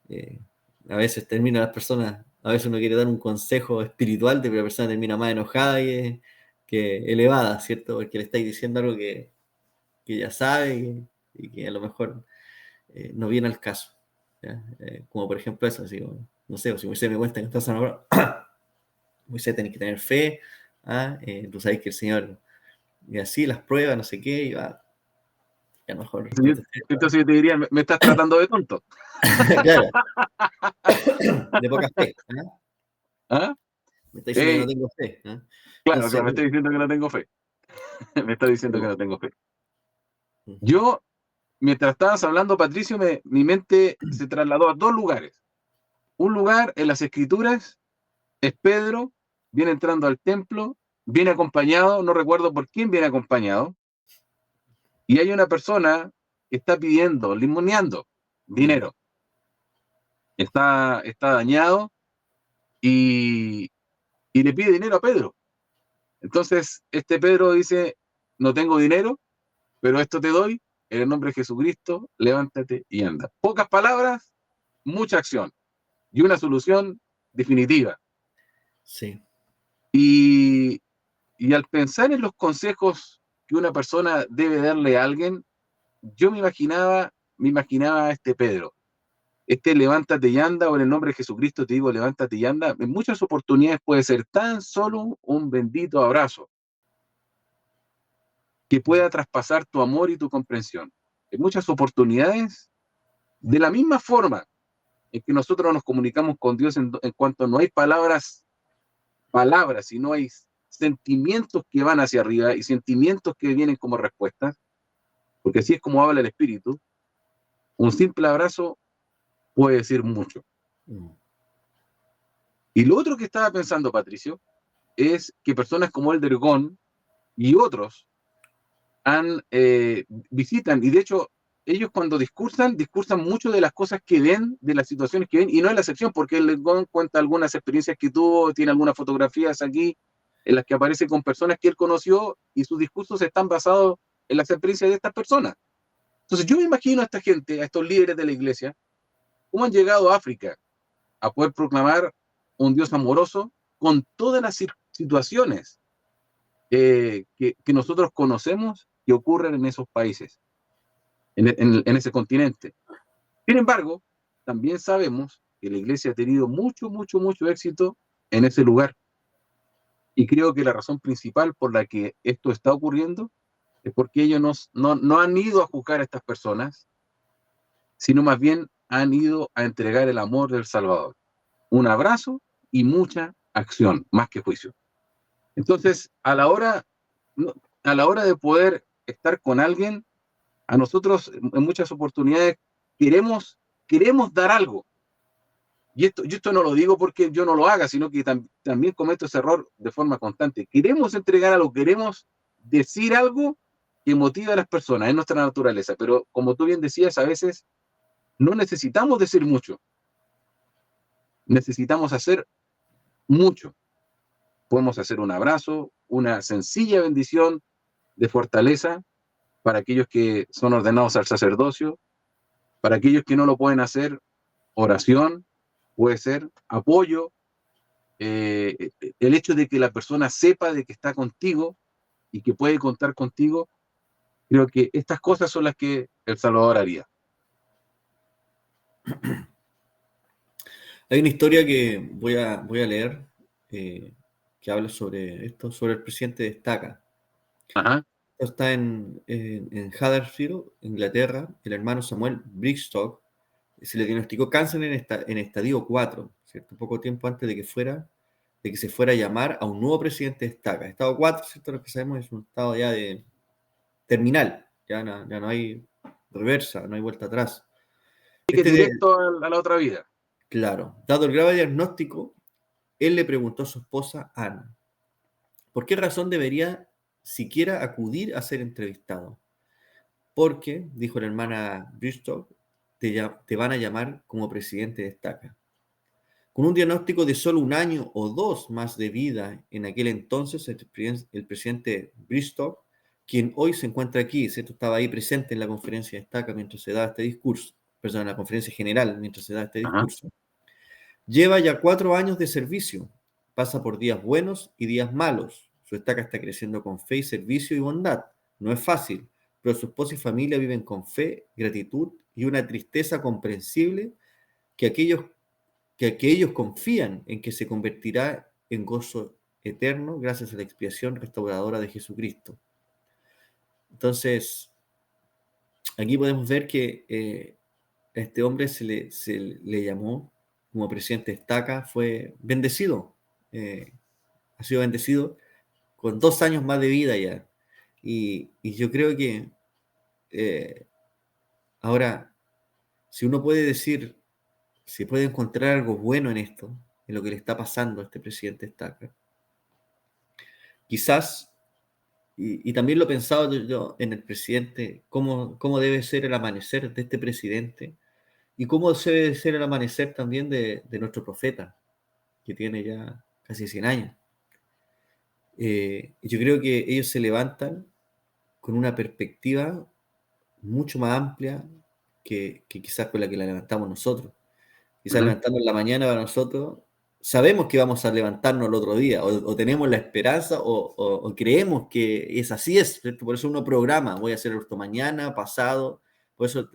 eh, a veces terminan las personas, a veces uno quiere dar un consejo espiritual, pero la persona termina más enojada que elevada, ¿cierto? Porque le estáis diciendo algo que ya sabe y que a lo mejor no viene al caso. ¿Ya? Como por ejemplo eso, así, no sé, si Moisés me cuenta que estás enamorado, Moisés tenés que tener fe, tú sabes que el Señor, y así las pruebas, no sé qué, y va, y a lo mejor Entonces yo te diría, me estás tratando de tonto. claro, de poca fe. ¿Ah? Me está diciendo que no Eh, tengo fe. claro, Entonces, claro, me está diciendo que no tengo fe. Me está diciendo que pero, no tengo fe. ujú, Yo, mientras estabas hablando, Patricio, mi mente se trasladó a dos lugares. Un lugar en las Escrituras es Pedro, viene entrando al templo, viene acompañado, no recuerdo por quién viene acompañado, y hay una persona que está pidiendo, limoneando mm, dinero. Está dañado y, y le pide dinero a Pedro. Entonces, este Pedro dice, no tengo dinero, pero esto te doy, en el nombre de Jesucristo, levántate y anda. Pocas palabras, mucha acción y una solución definitiva. sí, Y, y al pensar en los consejos que una persona debe darle a alguien, yo me imaginaba a este Pedro. Este levántate y anda, o en el nombre de Jesucristo te digo levántate y anda, en muchas oportunidades puede ser tan solo un bendito abrazo que pueda traspasar tu amor y tu comprensión. En muchas oportunidades, de la misma forma en que nosotros nos comunicamos con Dios en cuanto no hay palabras, sino hay sentimientos que van hacia arriba y sentimientos que vienen como respuestas, porque así es como habla el Espíritu, un simple abrazo puede decir mucho. mm, Y lo otro que estaba pensando, Patricio, es que personas como el Dergón y otros visitan, y de hecho ellos cuando discursan mucho de las cosas que ven, de las situaciones que ven, y no es la excepción, porque el Gon cuenta algunas experiencias que tuvo, tiene algunas fotografías aquí en las que aparece con personas que él conoció y sus discursos están basados en las experiencias de estas personas. Entonces yo me imagino a esta gente, a estos líderes de la iglesia, cómo han llegado a África a poder proclamar un Dios amoroso con todas las situaciones que nosotros conocemos que ocurren en esos países, en ese continente. Sin embargo, también sabemos que la iglesia ha tenido mucho éxito en ese lugar. Y creo que la razón principal por la que esto está ocurriendo es porque ellos no han ido a juzgar a estas personas, sino más bien han ido a entregar el amor del Salvador. Un abrazo y mucha acción, más que juicio. Entonces, a la hora de poder estar con alguien, a nosotros en muchas oportunidades queremos dar algo. Y esto no lo digo porque yo no lo haga, sino que también cometo ese error de forma constante. Queremos entregar algo, queremos decir algo que motive a las personas, es nuestra naturaleza. Pero como tú bien decías, a veces no necesitamos decir mucho, necesitamos hacer mucho. Podemos hacer un abrazo, una sencilla bendición de fortaleza para aquellos que son ordenados al sacerdocio, para aquellos que no lo pueden hacer, oración, puede ser apoyo, el hecho de que la persona sepa de que está contigo y que puede contar contigo. Creo que estas cosas son las que El Salvador haría. Hay una historia que voy a leer que habla sobre esto, sobre el presidente de Estaca. Ajá. Esto está en Huddersfield, Inglaterra. El hermano Samuel Bristock se le diagnosticó cáncer en estadio 4, ¿cierto? Poco tiempo antes de que se fuera a llamar a un nuevo presidente de Estaca. Estado 4, ¿cierto? Lo que sabemos es un estado ya de terminal, ya no hay reversa, no hay vuelta atrás. Así que directo a la otra vida. Claro, dado el grave diagnóstico, él le preguntó a su esposa Ana, ¿por qué razón debería siquiera acudir a ser entrevistado? Porque, dijo la hermana Bristow, te van a llamar como presidente de Estaca. Con un diagnóstico de solo 1 año o 2 más de vida en aquel entonces, el presidente Bristow, quien hoy se encuentra aquí, ¿cierto? Estaba ahí presente en la conferencia de Estaca mientras se daba este discurso, perdón, en la conferencia general mientras se da este Ajá. discurso. Lleva ya 4 años de servicio, pasa por días buenos y días malos. Su Estaca está creciendo con fe y servicio y bondad. No es fácil, pero su esposa y familia viven con fe, gratitud y una tristeza comprensible que ellos confían en que se convertirá en gozo eterno gracias a la expiación restauradora de Jesucristo. Entonces, aquí podemos ver que a este hombre se le llamó como presidente de Estaca, fue bendecido, ha sido bendecido con 2 años más de vida ya. Y yo creo que ahora, si uno puede decir, si puede encontrar algo bueno en esto, en lo que le está pasando a este presidente Estaca, quizás, y también lo he pensado yo en el presidente, cómo debe ser el amanecer de este presidente y cómo debe ser el amanecer también de nuestro profeta, que tiene ya casi 100 años. Yo creo que ellos se levantan con una perspectiva mucho más amplia que quizás con la que la levantamos nosotros. Quizás levantarnos en la mañana para nosotros, sabemos que vamos a levantarnos el otro día, o tenemos la esperanza, o creemos que así es, ¿cierto? Por eso uno programa, voy a hacer esto mañana, pasado, por eso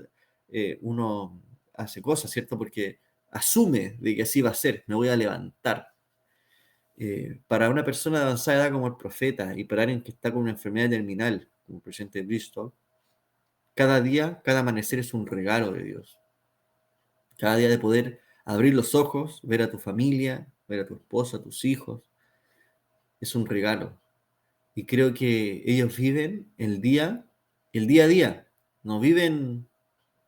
uno hace cosas, ¿cierto? Porque asume de que así va a ser, me voy a levantar. Para una persona de avanzada edad como el profeta y para alguien que está con una enfermedad terminal, como el presidente Bristol, cada día, cada amanecer es un regalo de Dios. Cada día de poder abrir los ojos, ver a tu familia, ver a tu esposa, a tus hijos, es un regalo. Y creo que ellos viven el día a día. No viven,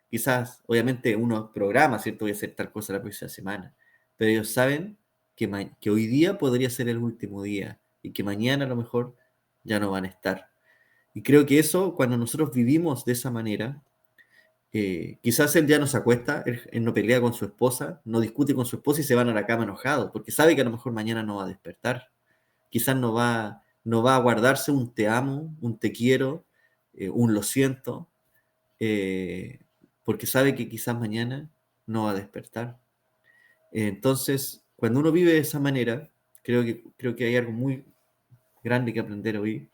quizás, obviamente uno programa, ¿cierto? Voy a hacer tal cosa la próxima semana. Pero ellos saben que hoy día podría ser el último día y que mañana a lo mejor ya no van a estar. Y creo que eso, cuando nosotros vivimos de esa manera, Quizás él ya no se acuesta, él no pelea con su esposa, no discute con su esposa y se van a la cama enojados, porque sabe que a lo mejor mañana no va a despertar. Quizás no va a guardarse un te amo, un te quiero, un lo siento, eh, porque sabe que quizás mañana no va a despertar. Entonces, cuando uno vive de esa manera, creo que hay algo muy grande que aprender hoy.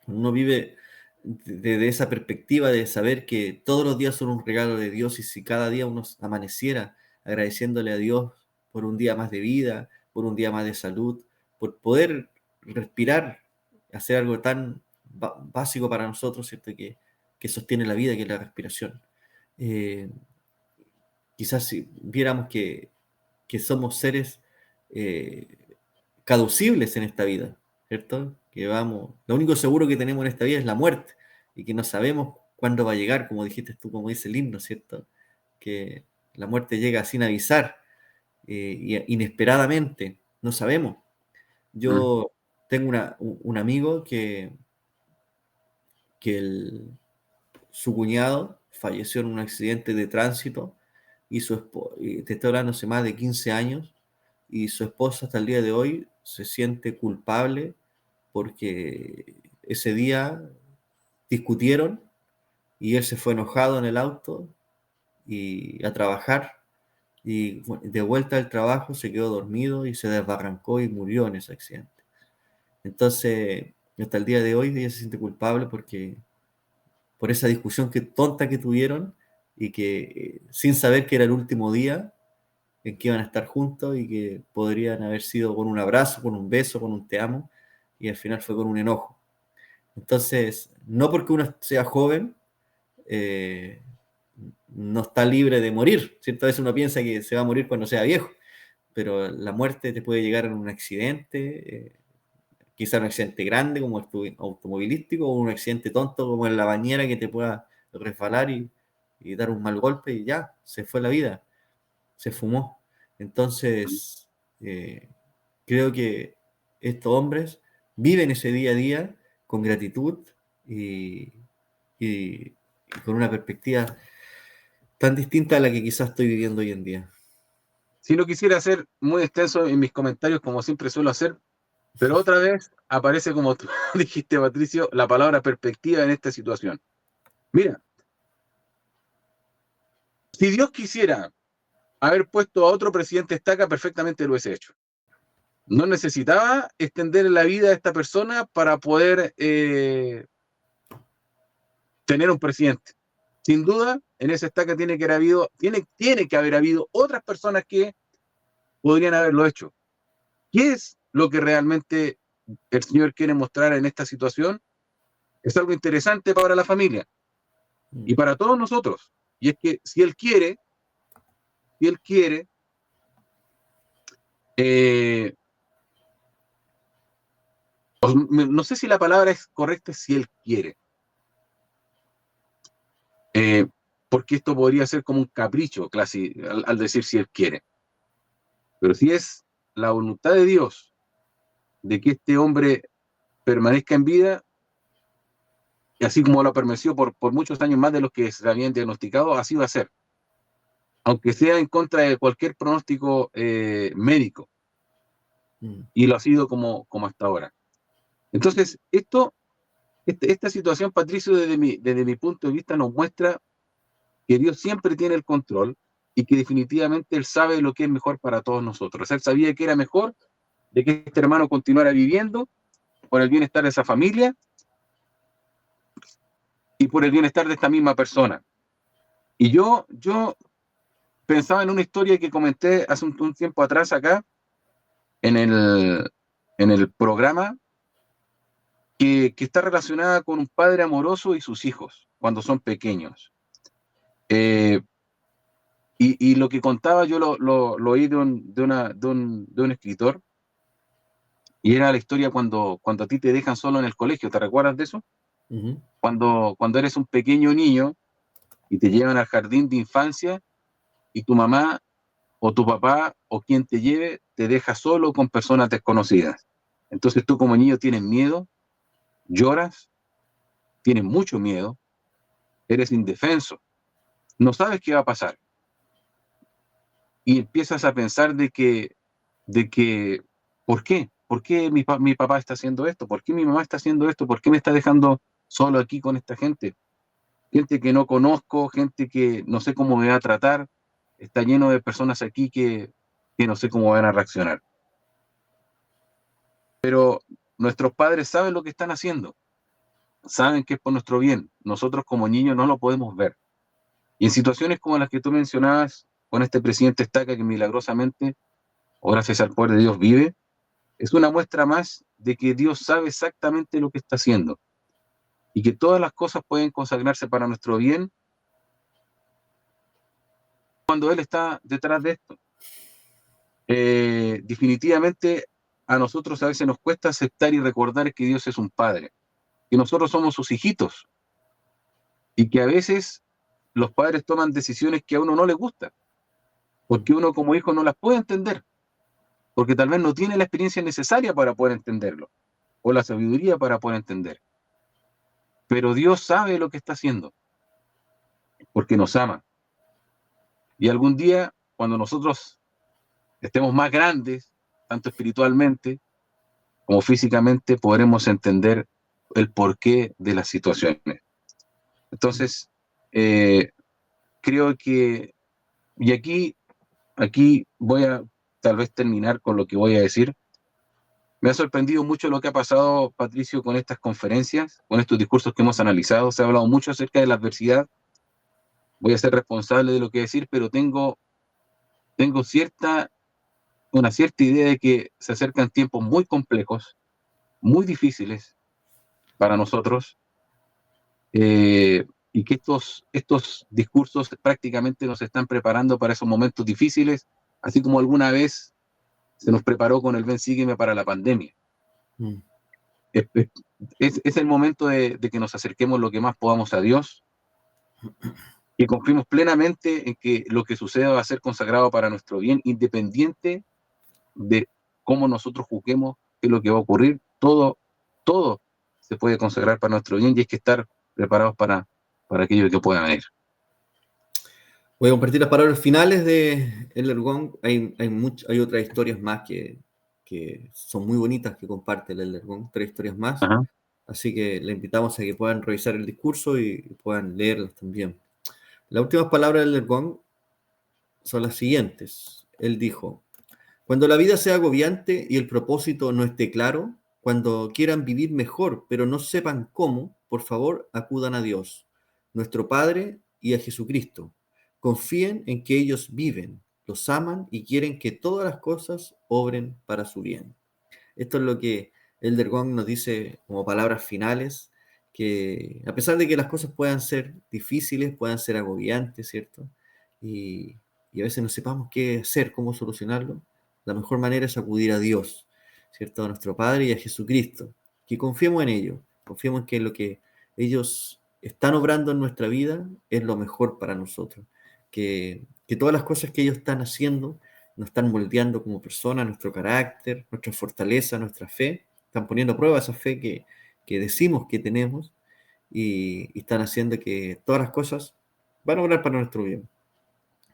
Cuando uno vive desde esa perspectiva de saber que todos los días son un regalo de Dios y si cada día uno amaneciera agradeciéndole a Dios por un día más de vida, por un día más de salud, por poder respirar, hacer algo tan básico para nosotros, ¿cierto? Que sostiene la vida, que es la respiración. Eh, Quizás si viéramos que somos seres eh, caducibles en esta vida, ¿cierto? Que vamos, lo único seguro que tenemos en esta vida es la muerte y que no sabemos cuándo va a llegar, como dijiste tú, como dice el himno, ¿cierto? Que la muerte llega sin avisar, inesperadamente, no sabemos. Mm. Yo tengo un amigo que su cuñado falleció en un accidente de tránsito y te estoy hablando hace más de 15 años, y su esposa hasta el día de hoy se siente culpable porque ese día discutieron y él se fue enojado en el auto y a trabajar y de vuelta al trabajo se quedó dormido y se desbarrancó y murió en ese accidente. Entonces, hasta el día de hoy ella se siente culpable por esa discusión tonta que tuvieron y que sin saber que era el último día en que iban a estar juntos y que podrían haber sido con un abrazo, con un beso, con un te amo, y al final fue con un enojo. Entonces, no porque uno sea joven, eh, no está libre de morir. Ciertas veces uno piensa que se va a morir cuando sea viejo, pero la muerte te puede llegar en un accidente, quizá un accidente grande como automovilístico, o un accidente tonto como en la bañera que te pueda resbalar y dar un mal golpe y ya, se fue la vida, se fumó. Entonces, creo que estos hombres viven ese día a día con gratitud y, y con una perspectiva tan distinta a la que quizás estoy viviendo hoy en día. Si no quisiera ser muy extenso en mis comentarios, como siempre suelo hacer, pero otra vez aparece, como tú dijiste, Patricio, la palabra perspectiva en esta situación. Mira, si Dios quisiera haber puesto a otro presidente estaca, perfectamente lo hubiese hecho. No necesitaba extender la vida a esta persona para poder tener un presidente. Sin duda, en esa estaca tiene que haber habido otras personas que podrían haberlo hecho. ¿Qué es lo que realmente el Señor quiere mostrar en esta situación? Es algo interesante para la familia y para todos nosotros. Y es que si Él quiere, eh, no sé si la palabra es correcta, si Él quiere, eh, porque esto podría ser como un capricho casi, al decir si Él quiere. Pero si es la voluntad de Dios de que este hombre permanezca en vida, y así como lo permaneció por muchos años más de los que se habían diagnosticado, así va a ser, aunque sea en contra de cualquier pronóstico médico, y lo ha sido como hasta ahora. Entonces, esta situación, Patricio, desde mi punto de vista, nos muestra que Dios siempre tiene el control y que definitivamente Él sabe lo que es mejor para todos nosotros. Él sabía que era mejor de que este hermano continuara viviendo por el bienestar de esa familia y por el bienestar de esta misma persona. Y yo pensaba en una historia que comenté hace un tiempo atrás acá, en el programa, que está relacionada con un padre amoroso y sus hijos cuando son pequeños. Y lo que contaba yo lo oí de un escritor, y era la historia cuando a ti te dejan solo en el colegio. ¿Te recuerdas de eso? Uh-huh. Cuando eres un pequeño niño y te llevan al jardín de infancia y tu mamá o tu papá o quien te lleve te deja solo con personas desconocidas. Entonces tú como niño tienes miedo, lloras, tienes mucho miedo, eres indefenso. no sabes qué va a pasar. Y empiezas a pensar de que, ¿por qué? ¿Por qué mi papá está haciendo esto? ¿Por qué mi mamá está haciendo esto? ¿Por qué me está dejando solo aquí con esta gente? Gente que no conozco, gente que no sé cómo me va a tratar. Está lleno de personas aquí que no sé cómo van a reaccionar. Pero nuestros padres saben lo que están haciendo. Saben que es por nuestro bien. Nosotros como niños no lo podemos ver. Y en situaciones como las que tú mencionabas, con este presidente Estaca que milagrosamente, o gracias al poder de Dios, vive, es una muestra más de que Dios sabe exactamente lo que está haciendo y que todas las cosas pueden consagrarse para nuestro bien cuando Él está detrás de esto. Definitivamente a nosotros a veces nos cuesta aceptar y recordar que Dios es un Padre, que nosotros somos sus hijitos y que a veces los padres toman decisiones que a uno no le gustan, porque uno como hijo no las puede entender, porque tal vez no tiene la experiencia necesaria para poder entenderlo, o la sabiduría para poder entender. Pero Dios sabe lo que está haciendo, porque nos ama. Y algún día, cuando nosotros estemos más grandes, tanto espiritualmente como físicamente, podremos entender el porqué de las situaciones. Entonces, creo que, y aquí voy a tal vez terminar con lo que voy a decir. Me ha sorprendido mucho lo que ha pasado, Patricio, con estas conferencias, con estos discursos que hemos analizado. Se ha hablado mucho acerca de la adversidad. Voy a ser responsable de lo que decir, pero tengo una cierta idea de que se acercan tiempos muy complejos, muy difíciles para nosotros, y que estos discursos prácticamente nos están preparando para esos momentos difíciles, así como alguna vez se nos preparó con el Ven Sígueme para la pandemia. Mm. Es el momento de que nos acerquemos lo que más podamos a Dios y confiemos plenamente en que lo que suceda va a ser consagrado para nuestro bien, independiente de cómo nosotros juzguemos qué es lo que va a ocurrir. Todo se puede consagrar para nuestro bien y hay que estar preparados para aquello que pueda venir. Voy a compartir las palabras finales de Elder Gong. Hay otras historias más que son muy bonitas que comparte el Elder Gong, 3 historias más. Ajá. Así que le invitamos a que puedan revisar el discurso y puedan leerlas también. Las últimas palabras del Elder Gong son las siguientes. Él dijo: cuando la vida sea agobiante y el propósito no esté claro, cuando quieran vivir mejor pero no sepan cómo, por favor acudan a Dios, nuestro Padre, y a Jesucristo. Confíen en que ellos viven, los aman y quieren que todas las cosas obren para su bien. Esto es lo que Elder Gong nos dice como palabras finales, que a pesar de que las cosas puedan ser difíciles, puedan ser agobiantes, ¿cierto? Y a veces no sepamos qué hacer, cómo solucionarlo, la mejor manera es acudir a Dios, ¿cierto? A nuestro Padre y a Jesucristo. Que confiemos en ellos, confiemos en que lo que ellos están obrando en nuestra vida es lo mejor para nosotros. Que todas las cosas que ellos están haciendo nos están moldeando como personas, nuestro carácter, nuestra fortaleza, nuestra fe. Están poniendo a prueba esa fe que decimos que tenemos y están haciendo que todas las cosas van a obrar para nuestro bien.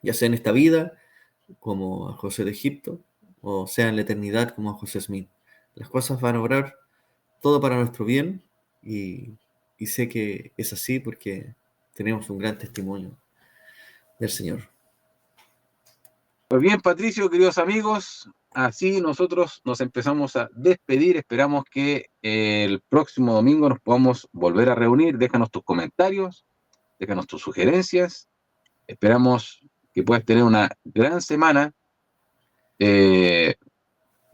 Ya sea en esta vida, como a José de Egipto, o sea en la eternidad, como a José Smith. Las cosas van a obrar todo para nuestro bien y sé que es así porque tenemos un gran testimonio del Señor. Pues bien, Patricio, queridos amigos, así nosotros nos empezamos a despedir. Esperamos que el próximo domingo nos podamos volver a reunir. Déjanos tus comentarios, déjanos tus sugerencias. Esperamos que puedas tener una gran semana y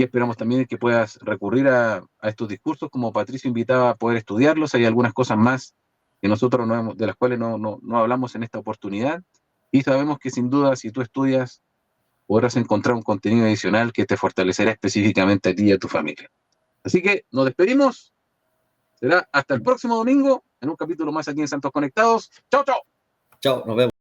esperamos también que puedas recurrir a estos discursos, como Patricio invitaba a poder estudiarlos. Hay algunas cosas más que nosotros de las cuales no hablamos en esta oportunidad y sabemos que sin duda si tú estudias podrás encontrar un contenido adicional que te fortalecerá específicamente a ti y a tu familia. Así que nos despedimos. Será hasta el próximo domingo en un capítulo más aquí en Santos Conectados. ¡Chao, chao! Chao, nos vemos.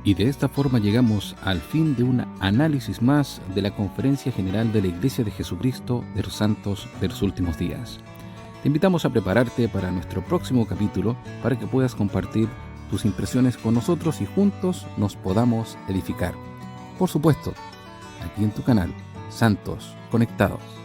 Y de esta forma llegamos al fin de un análisis más de la Conferencia General de la Iglesia de Jesucristo de los Santos de los Últimos Días. Te invitamos a prepararte para nuestro próximo capítulo para que puedas compartir tus impresiones con nosotros y juntos nos podamos edificar. Por supuesto, aquí en tu canal, Santos Conectados.